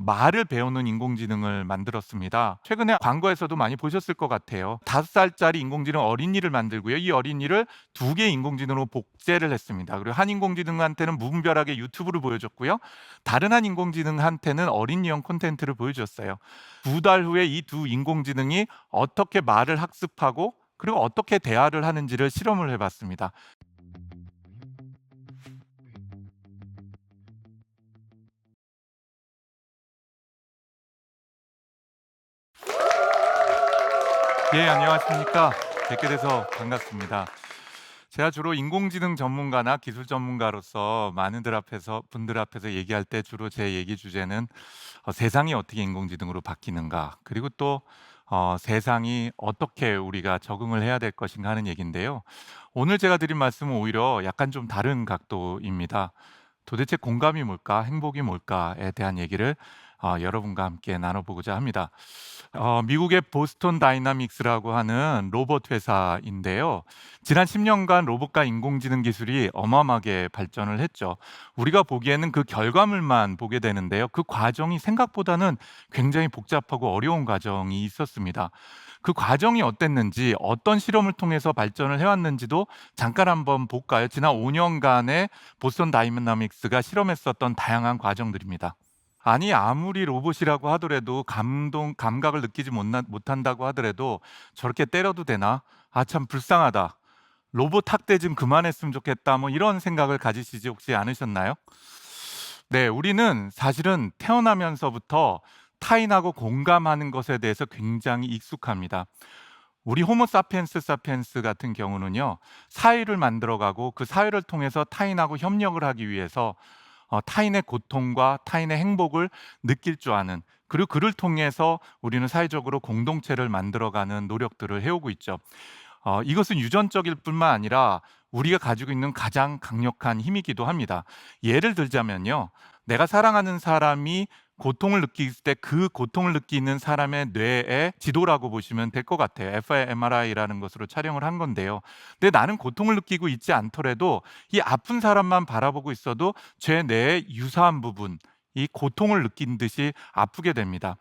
말을 배우는 인공지능을 만들었습니다. 최근에 광고에서도 많이 보셨을 것 같아요. 5살짜리 인공지능 어린이를 만들고요. 이 어린이를 2개의 인공지능으로 복제를 했습니다. 그리고 한 인공지능한테는 무분별하게 유튜브를 보여줬고요. 다른 한 인공지능한테는 어린이용 콘텐츠를 보여줬어요. 2달 후에 이 두 인공지능이 어떻게 말을 학습하고 그리고 어떻게 대화를 하는지를 실험을 해봤습니다. 예, 안녕하십니까. 뵙게 돼서 반갑습니다. 제가 주로 인공지능 전문가나 기술 전문가로서 분들 앞에서 얘기할 때 주로 제 얘기 주제는 세상이 어떻게 인공지능으로 바뀌는가, 그리고 또 세상이 어떻게 우리가 적응을 해야 될 것인가 하는 얘기인데요. 오늘 제가 드린 말씀은 오히려 약간 좀 다른 각도입니다. 도대체 공감이 뭘까, 행복이 뭘까에 대한 얘기를 여러분과 함께 나눠보고자 합니다. 미국의 보스턴 다이나믹스라고 하는 로봇 회사인데요. 지난 10년간 로봇과 인공지능 기술이 어마어마하게 발전을 했죠. 우리가 보기에는 그 결과물만 보게 되는데요. 그 과정이 생각보다는 굉장히 복잡하고 어려운 과정이 있었습니다. 그 과정이 어땠는지, 어떤 실험을 통해서 발전을 해왔는지도 잠깐 한번 볼까요? 지난 5년간의 보스턴 다이나믹스가 실험했었던 다양한 과정들입니다. 아니, 아무리 로봇이라고 하더라도 감각을 느끼지 못한다고 하더라도 저렇게 때려도 되나? 아, 참 불쌍하다. 로봇 학대 좀 그만했으면 좋겠다. 뭐 이런 생각을 가지시지 혹시 않으셨나요? 네, 우리는 사실은 태어나면서부터 타인하고 공감하는 것에 대해서 굉장히 익숙합니다. 우리 호모 사피엔스 같은 경우는요, 사회를 만들어가고 그 사회를 통해서 타인하고 협력을 하기 위해서 타인의 고통과 타인의 행복을 느낄 줄 아는, 그리고 그를 통해서 우리는 사회적으로 공동체를 만들어가는 노력들을 해오고 있죠. 이것은 유전적일 뿐만 아니라 우리가 가지고 있는 가장 강력한 힘이기도 합니다. 예를 들자면요. 내가 사랑하는 사람이 고통을 느낄 때 그 고통을 느끼는 사람의 뇌의 지도라고 보시면 될 것 같아요. fMRI라는 것으로 촬영을 한 건데요. 근데 나는 고통을 느끼고 있지 않더라도 이 아픈 사람만 바라보고 있어도 제 뇌의 유사한 부분, 이 고통을 느낀 듯이 아프게 됩니다.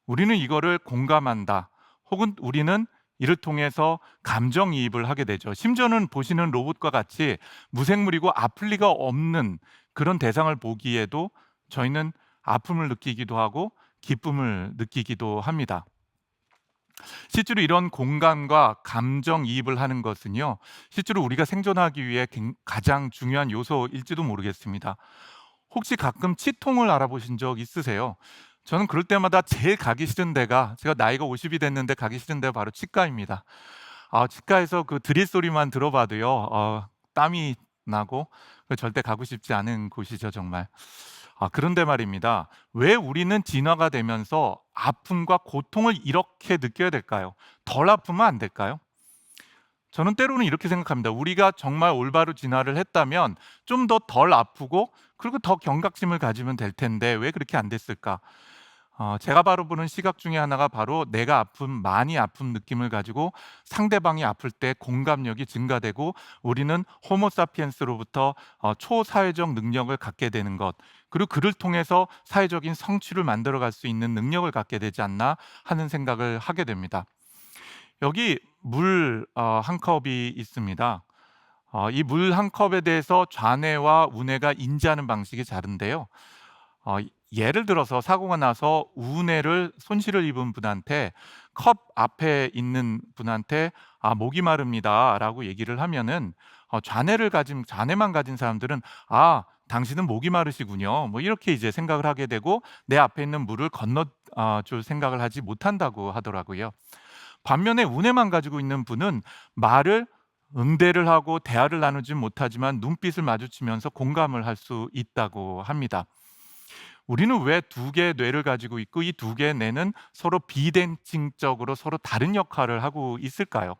우리는 이거를 공감한다. 혹은 우리는 이를 통해서 감정이입을 하게 되죠. 심지어는 보시는 로봇과 같이 무생물이고 아플 리가 없는 그런 대상을 보기에도 저희는 아픔을 느끼기도 하고 기쁨을 느끼기도 합니다. 실제로 이런 공감과 감정이입을 하는 것은요, 실제로 우리가 생존하기 위해 가장 중요한 요소일지도 모르겠습니다. 혹시 가끔 치통을 알아보신 적 있으세요? 저는 그럴 때마다 제일 가기 싫은 데가, 제가 나이가 50이 됐는데 가기 싫은 데가 바로 치과입니다. 치과에서 그 드릴 소리만 들어봐도요, 땀이 나고 절대 가고 싶지 않은 곳이죠, 정말. 그런데 말입니다. 왜 우리는 진화가 되면서 아픔과 고통을 이렇게 느껴야 될까요? 덜 아프면 안 될까요? 저는 때로는 이렇게 생각합니다. 우리가 정말 올바로 진화를 했다면 좀 더 덜 아프고 그리고 더 경각심을 가지면 될 텐데 왜 그렇게 안 됐을까? 제가 바로 보는 시각 중에 하나가 바로 내가 많이 아픈 느낌을 가지고 상대방이 아플 때 공감력이 증가되고 우리는 호모사피엔스로부터 초사회적 능력을 갖게 되는 것, 그리고 그를 통해서 사회적인 성취를 만들어갈 수 있는 능력을 갖게 되지 않나 하는 생각을 하게 됩니다. 여기 물 한 컵이 있습니다. 이 물 한 컵에 대해서 좌뇌와 우뇌가 인지하는 방식이 다른데요. 어 예를 들어서 사고가 나서 우뇌를 손실을 입은 분한테 컵 앞에 있는 분한테 목이 마릅니다."라고 얘기를 하면은 좌뇌만 가진 사람들은 당신은 목이 마르시군요." 뭐 이렇게 이제 생각을 하게 되고 내 앞에 있는 물을 건너 줄 생각을 하지 못한다고 하더라고요. 반면에 우뇌만 가지고 있는 분은 말을 응대를 하고 대화를 나누지 못하지만 눈빛을 마주치면서 공감을 할 수 있다고 합니다. 우리는 왜 2개의 뇌를 가지고 있고 이 2개의 뇌는 서로 비대칭적으로 서로 다른 역할을 하고 있을까요?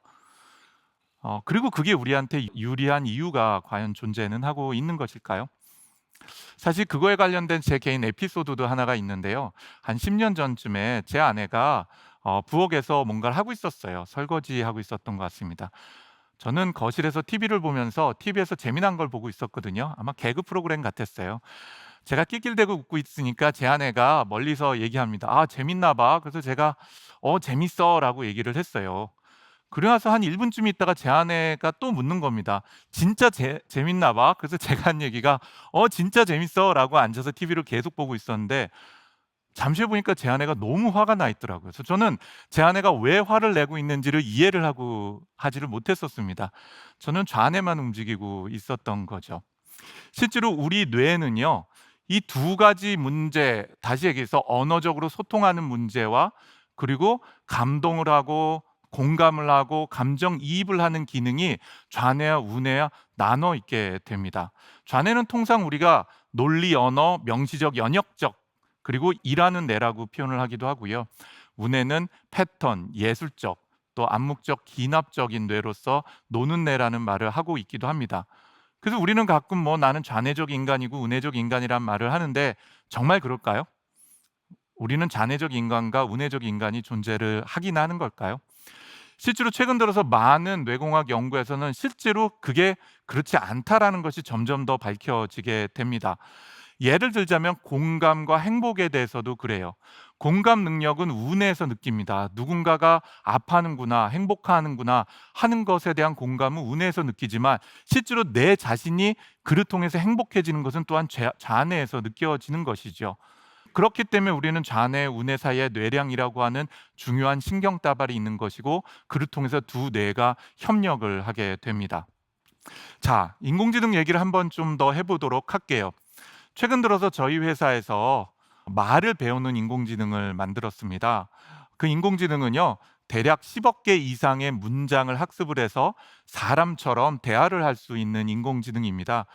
그리고 그게 우리한테 유리한 이유가 과연 존재는 하고 있는 것일까요? 사실 그거에 관련된 제 개인 에피소드도 하나가 있는데요. 한 10년 전쯤에 제 아내가 부엌에서 뭔가를 하고 있었어요. 설거지하고 있었던 것 같습니다. 저는 거실에서 TV를 보면서 TV에서 재미난 걸 보고 있었거든요. 아마 개그 프로그램 같았어요. 제가 낄낄대고 웃고 있으니까 제 아내가 멀리서 얘기합니다. "아 재밌나 봐." 그래서 제가 재밌어."라고 얘기를 했어요. 그러고 나서 한 1 분쯤 있다가 제 아내가 또 묻는 겁니다. "진짜 재밌나 봐?" 그래서 제가 한 얘기가 진짜 재밌어."라고 앉아서 TV를 계속 보고 있었는데 잠시 후에 보니까 제 아내가 너무 화가 나 있더라고요. 그래서 저는 제 아내가 왜 화를 내고 있는지를 이해를 하지를 못했었습니다. 저는 좌뇌만 움직이고 있었던 거죠. 실제로 우리 뇌는요. 이 두 가지 문제, 다시 얘기해서 언어적으로 소통하는 문제와 그리고 감동을 하고 공감을 하고 감정이입을 하는 기능이 좌뇌와 우뇌와 나눠 있게 됩니다. 좌뇌는 통상 우리가 논리, 언어, 명시적, 연역적 그리고 일하는 뇌라고 표현을 하기도 하고요. 우뇌는 패턴, 예술적, 또 암묵적, 기납적인 뇌로서 노는 뇌라는 말을 하고 있기도 합니다. 그래서 우리는 가끔 나는 좌뇌적 인간이고 우뇌적 인간이란 말을 하는데 정말 그럴까요? 우리는 좌뇌적 인간과 우뇌적 인간이 존재를 하긴 하는 걸까요? 실제로 최근 들어서 많은 뇌공학 연구에서는 실제로 그게 그렇지 않다라는 것이 점점 더 밝혀지게 됩니다. 예를 들자면 공감과 행복에 대해서도 그래요. 공감 능력은 우뇌에서 느낍니다. 누군가가 아파하는구나, 행복하는구나 하는 것에 대한 공감은 우뇌에서 느끼지만 실제로 내 자신이 그를 통해서 행복해지는 것은 또한 좌뇌에서 느껴지는 것이죠. 그렇기 때문에 우리는 좌뇌, 우뇌 사이에 뇌량이라고 하는 중요한 신경다발이 있는 것이고 그를 통해서 두 뇌가 협력을 하게 됩니다. 자, 인공지능 얘기를 한번 좀 더 해보도록 할게요. 최근 들어서 저희 회사에서 말을 배우는 인공지능을 만들었습니다. 그 인공지능은요, 대략 10억 개 이상의 문장을 학습을 해서 사람처럼 대화를 할 수 있는 인공지능입니다.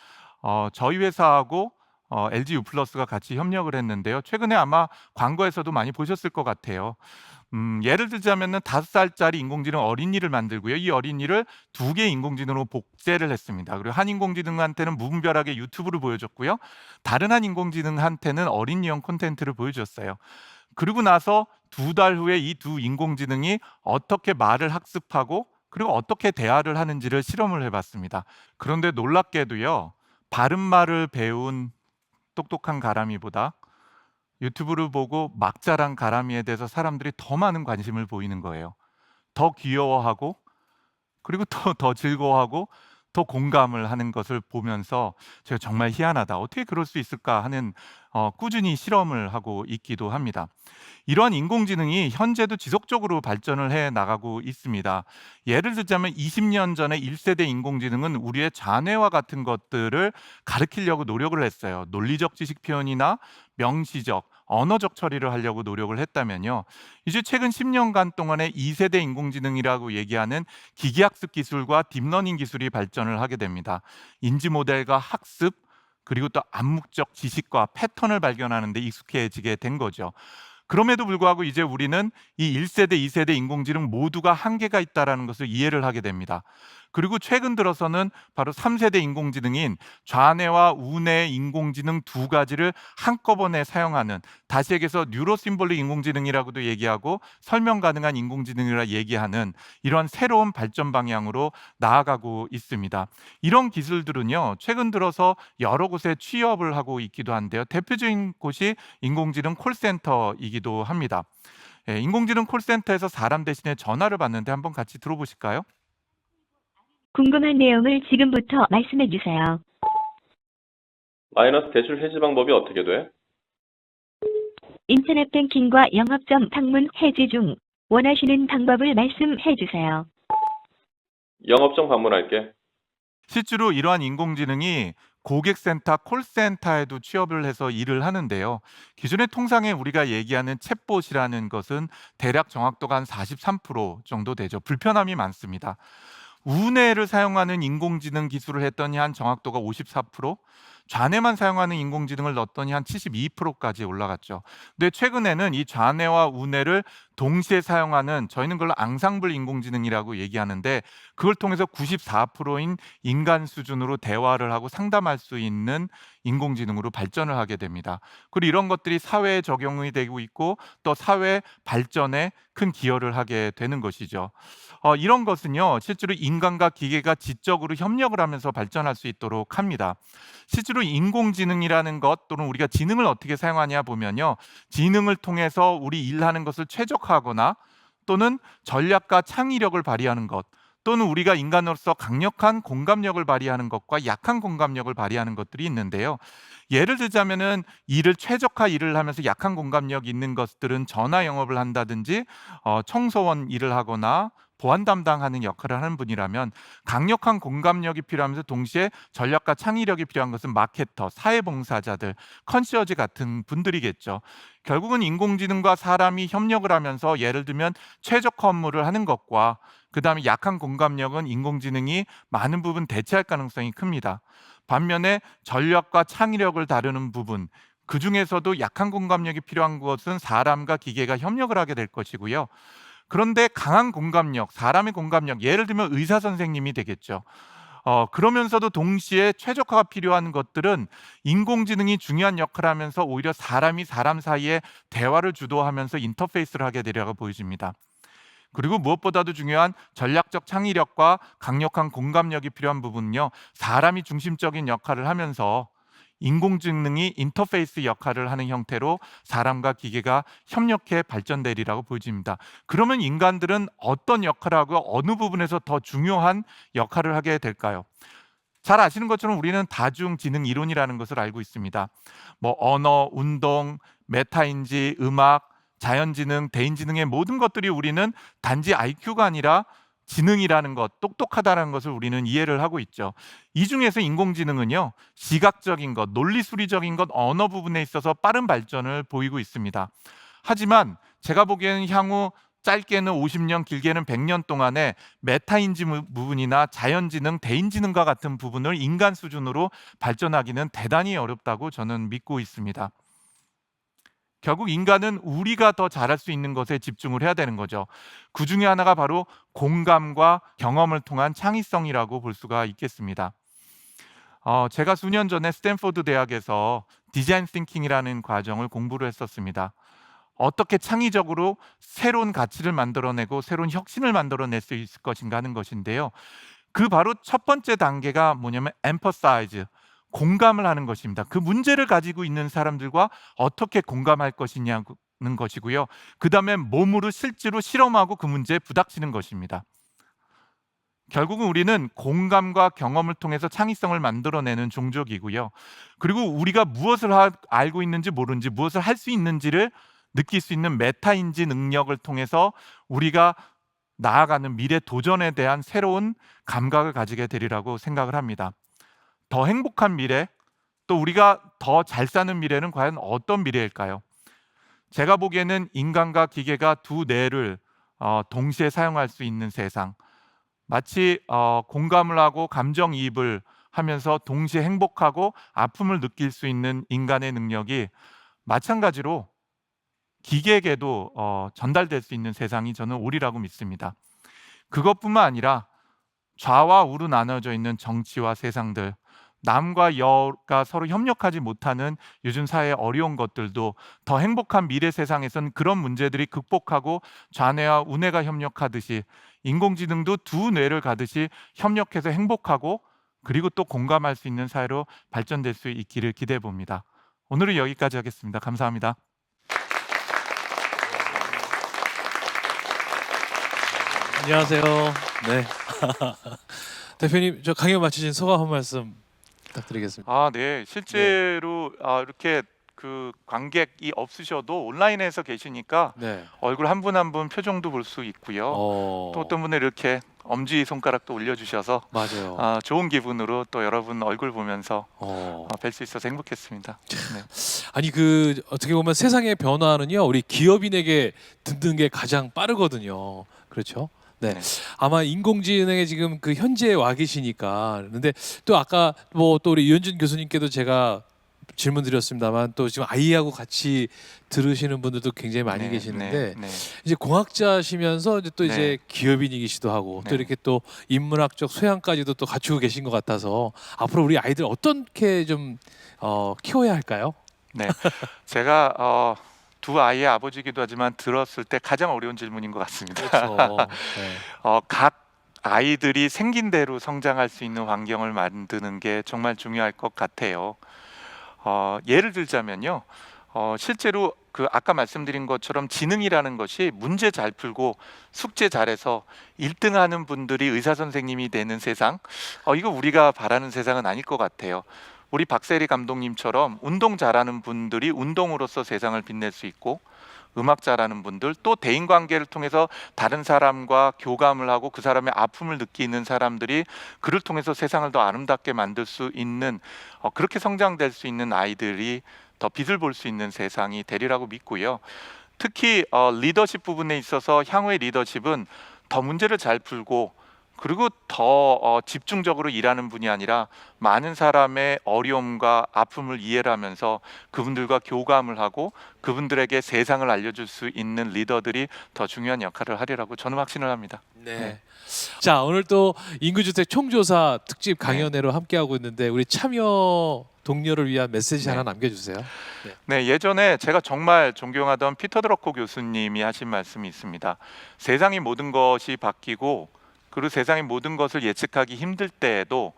저희 회사하고 LG U+가 같이 협력을 했는데요. 최근에 아마 광고에서도 많이 보셨을 것 같아요. 예를 들자면은 5살짜리 인공지능 어린이를 만들고요. 이 어린이를 2개의 인공지능으로 복제를 했습니다. 그리고 한 인공지능한테는 무분별하게 유튜브를 보여줬고요. 다른 한 인공지능한테는 어린이용 콘텐츠를 보여줬어요. 그리고 나서 2달 후에 이 두 인공지능이 어떻게 말을 학습하고 그리고 어떻게 대화를 하는지를 실험을 해봤습니다. 그런데 놀랍게도요. 바른말을 배운 똑똑한 가람이보다 유튜브를 보고 막 자란 가람이에 대해서 사람들이 더 많은 관심을 보이는 거예요. 더 귀여워하고 그리고 또 더 즐거워하고 더 공감을 하는 것을 보면서 제가 '정말 희한하다. 어떻게 그럴 수 있을까?' 하는 꾸준히 실험을 하고 있기도 합니다. 이러한 인공지능이 현재도 지속적으로 발전을 해 나가고 있습니다. 예를 들자면 20년 전에 1세대 인공지능은 우리의 자뇌와 같은 것들을 가르치려고 노력을 했어요. 논리적 지식 표현이나 명시적, 언어적 처리를 하려고 노력을 했다면요. 이제 최근 10년간 동안에 2세대 인공지능이라고 얘기하는 기계학습 기술과 딥러닝 기술이 발전을 하게 됩니다. 인지 모델과 학습 그리고 또 암묵적 지식과 패턴을 발견하는 데 익숙해지게 된 거죠. 그럼에도 불구하고 이제 우리는 이 1세대, 2세대 인공지능 모두가 한계가 있다라는 것을 이해를 하게 됩니다. 그리고 최근 들어서는 바로 3세대 인공지능인 좌뇌와 우뇌 인공지능 두 가지를 한꺼번에 사용하는, 다시 얘기해서 뉴로심볼릭 인공지능이라고도 얘기하고 설명 가능한 인공지능이라 얘기하는 이러한 새로운 발전 방향으로 나아가고 있습니다. 이런 기술들은요, 최근 들어서 여러 곳에 취업을 하고 있기도 한데요. 대표적인 곳이 인공지능 콜센터이기도 합니다. 인공지능 콜센터에서 사람 대신에 전화를 받는데 한번 같이 들어보실까요? 궁금한 내용을 지금부터 말씀해 주세요. 마이너스 대출 해지 방법이 어떻게 돼? 인터넷 뱅킹과 영업점 방문 해지 중. 원하시는 방법을 말씀해 주세요. 영업정 방문할게. 실제로 이러한 인공지능이 고객센터, 콜센터에도 취업을 해서 일을 하는데요. 기존의 통상에 우리가 얘기하는 챗봇이라는 것은 대략 정확도가 한 43% 정도 되죠. 불편함이 많습니다. 우뇌를 사용하는 인공지능 기술을 했더니 한 정확도가 54%, 좌뇌만 사용하는 인공지능을 넣었더니 한 72%까지 올라갔죠. 근데 최근에는 이 좌뇌와 우뇌를 동시에 사용하는 저희는 그걸 앙상블 인공지능이라고 얘기하는데 그걸 통해서 94%인 인간 수준으로 대화를 하고 상담할 수 있는 인공지능으로 발전을 하게 됩니다. 그리고 이런 것들이 사회에 적용이 되고 있고 또 사회 발전에 큰 기여를 하게 되는 것이죠. 이런 것은요, 실제로 인간과 기계가 지적으로 협력을 하면서 발전할 수 있도록 합니다. 실제로 인공지능이라는 것 또는 우리가 지능을 어떻게 사용하냐 보면요, 지능을 통해서 우리 일하는 것을 최적화하거나 또는 전략과 창의력을 발휘하는 것 또는 우리가 인간으로서 강력한 공감력을 발휘하는 것과 약한 공감력을 발휘하는 것들이 있는데요. 예를 들자면은 일을 하면서 약한 공감력 있는 것들은 전화 영업을 한다든지 청소원 일을 하거나 보안 담당하는 역할을 하는 분이라면 강력한 공감력이 필요하면서 동시에 전략과 창의력이 필요한 것은 마케터, 사회봉사자들, 컨시어지 같은 분들이겠죠. 결국은 인공지능과 사람이 협력을 하면서 예를 들면 최적화 업무를 하는 것과 그다음에 약한 공감력은 인공지능이 많은 부분 대체할 가능성이 큽니다. 반면에 전략과 창의력을 다루는 부분, 그 중에서도 약한 공감력이 필요한 것은 사람과 기계가 협력을 하게 될 것이고요. 그런데 강한 공감력, 사람의 공감력, 예를 들면 의사 선생님이 되겠죠. 그러면서도 동시에 최적화가 필요한 것들은 인공지능이 중요한 역할을 하면서 오히려 사람이 사람 사이에 대화를 주도하면서 인터페이스를 하게 되리라고 보여집니다. 그리고 무엇보다도 중요한 전략적 창의력과 강력한 공감력이 필요한 부분은요, 사람이 중심적인 역할을 하면서 인공지능이 인터페이스 역할을 하는 형태로 사람과 기계가 협력해 발전되리라고 보여집니다. 그러면 인간들은 어떤 역할을 하고 어느 부분에서 더 중요한 역할을 하게 될까요? 잘 아시는 것처럼 우리는 다중지능 이론이라는 것을 알고 있습니다. 뭐 언어, 운동, 메타인지, 음악, 자연지능, 대인지능의 모든 것들이 우리는 단지 IQ가 아니라 지능이라는 것, 똑똑하다는 것을 우리는 이해를 하고 있죠. 이 중에서 인공지능은요, 시각적인 것, 논리수리적인 것, 언어 부분에 있어서 빠른 발전을 보이고 있습니다. 하지만 제가 보기에는 향후 짧게는 50년, 길게는 100년 동안에 메타인지 부분이나 자연지능, 대인지능과 같은 부분을 인간 수준으로 발전하기는 대단히 어렵다고 저는 믿고 있습니다. 결국 인간은 우리가 더 잘할 수 있는 것에 집중을 해야 되는 거죠. 그 중에 하나가 바로 공감과 경험을 통한 창의성이라고 볼 수가 있겠습니다. 제가 수년 전에 스탠포드 대학에서 디자인 띵킹이라는 과정을 공부를 했었습니다. 어떻게 창의적으로 새로운 가치를 만들어내고 새로운 혁신을 만들어낼 수 있을 것인가 하는 것인데요. 그 바로 첫 번째 단계가 뭐냐면 emphasize, 공감을 하는 것입니다. 그 문제를 가지고 있는 사람들과 어떻게 공감할 것이냐는 것이고요. 그다음에 몸으로 실제로 실험하고 그 문제에 부닥치는 것입니다. 결국은 우리는 공감과 경험을 통해서 창의성을 만들어내는 종족이고요. 그리고 우리가 무엇을 알고 있는지 모르는지, 무엇을 할 수 있는지를 느낄 수 있는 메타인지 능력을 통해서 우리가 나아가는 미래 도전에 대한 새로운 감각을 가지게 되리라고 생각을 합니다. 더 행복한 미래, 또 우리가 더 잘 사는 미래는 과연 어떤 미래일까요? 제가 보기에는 인간과 기계가 두 뇌를 동시에 사용할 수 있는 세상, 마치 공감을 하고 감정이입을 하면서 동시에 행복하고 아픔을 느낄 수 있는 인간의 능력이 마찬가지로 기계에게도 전달될 수 있는 세상이 저는 오리라고 믿습니다. 그것뿐만 아니라 좌와 우로 나눠져 있는 정치와 세상들, 남과 여가 서로 협력하지 못하는 요즘 사회의 어려운 것들도 더 행복한 미래 세상에선 그런 문제들이 극복하고 좌뇌와 우뇌가 협력하듯이 인공지능도 두 뇌를 가듯이 협력해서 행복하고 그리고 또 공감할 수 있는 사회로 발전될 수 있기를 기대해 봅니다. 오늘은 여기까지 하겠습니다. 감사합니다. 안녕하세요. 네. 대표님, 저 강연 마치신 소감 한 말씀 부탁드리겠습니다. 네. 실제로 이렇게 그 관객이 없으셔도 온라인에서 계시니까 네. 얼굴 한 분 한 분 표정도 볼 수 있고요. 또 어떤 분은 이렇게 엄지 손가락도 올려주셔서 맞아요. 좋은 기분으로 또 여러분 얼굴 보면서 뵐 수 있어서 행복했습니다. 네. 아니 그 어떻게 보면 세상의 변화는요, 우리 기업인에게 듣는 게 가장 빠르거든요. 그렇죠? 네. 네. 아마 인공지능에 지금 그 현재에 와 계시니까. 근데 또 아까 뭐 또 우리 유현준 교수님께도 제가 질문 드렸습니다만 또 지금 아이하고 같이 들으시는 분들도 굉장히 많이 계시는데 이제 공학자시면서 이제 또 이제 기업인이시기도 하고 또 이렇게 또 인문학적 소양까지도 또 갖추고 계신 것 같아서 앞으로 우리 아이들 어떻게 좀 키워야 할까요? 네, 제가 두 아이의 아버지이기도 하지만 들었을 때 가장 어려운 질문인 것 같습니다. 그렇죠. 네. 각 아이들이 생긴 대로 성장할 수 있는 환경을 만드는 게 정말 중요할 것 같아요. 예를 들자면요, 실제로 그 아까 말씀드린 것처럼 지능이라는 것이 문제 잘 풀고 숙제 잘해서 1등하는 분들이 의사 선생님이 되는 세상, 이거 우리가 바라는 세상은 아닐 것 같아요. 우리 박세리 감독님처럼 운동 잘하는 분들이 운동으로서 세상을 빛낼 수 있고, 음악 잘하는 분들, 또 대인관계를 통해서 다른 사람과 교감을 하고 그 사람의 아픔을 느끼는 사람들이 그를 통해서 세상을 더 아름답게 만들 수 있는, 그렇게 성장될 수 있는 아이들이 더 빛을 볼 수 있는 세상이 되리라고 믿고요. 특히 리더십 부분에 있어서 향후의 리더십은 더 문제를 잘 풀고 그리고 더 집중적으로 일하는 분이 아니라 많은 사람의 어려움과 아픔을 이해를 하면서 그분들과 교감을 하고 그분들에게 세상을 알려줄 수 있는 리더들이 더 중요한 역할을 하리라고 저는 확신을 합니다. 네. 자, 오늘 또 인구주택 총조사 특집 강연회로 함께하고 있는데 우리 참여 동료를 위한 메시지 하나 남겨주세요. 네, 예전에 제가 정말 존경하던 피터 드러코 교수님이 하신 말씀이 있습니다. 세상의 모든 것이 바뀌고 그리고 세상의 모든 것을 예측하기 힘들 때에도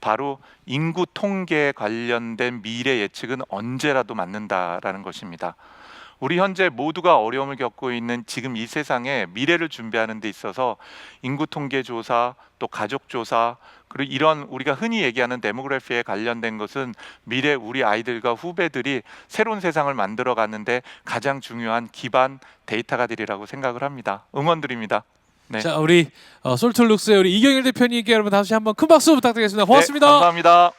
바로 인구 통계에 관련된 미래 예측은 언제라도 맞는다라는 것입니다. 우리 현재 모두가 어려움을 겪고 있는 지금 이 세상에 미래를 준비하는 데 있어서 인구 통계 조사, 또 가족 조사, 그리고 이런 우리가 흔히 얘기하는 데모그래피에 관련된 것은 미래 우리 아이들과 후배들이 새로운 세상을 만들어 가는데 가장 중요한 기반 데이터가 되리라고 생각을 합니다. 응원드립니다. 네. 자, 우리 솔툴룩스의 우리 이경일 대표님께 여러분 다시 한번 큰 박수 부탁드리겠습니다. 고맙습니다. 네, 감사합니다.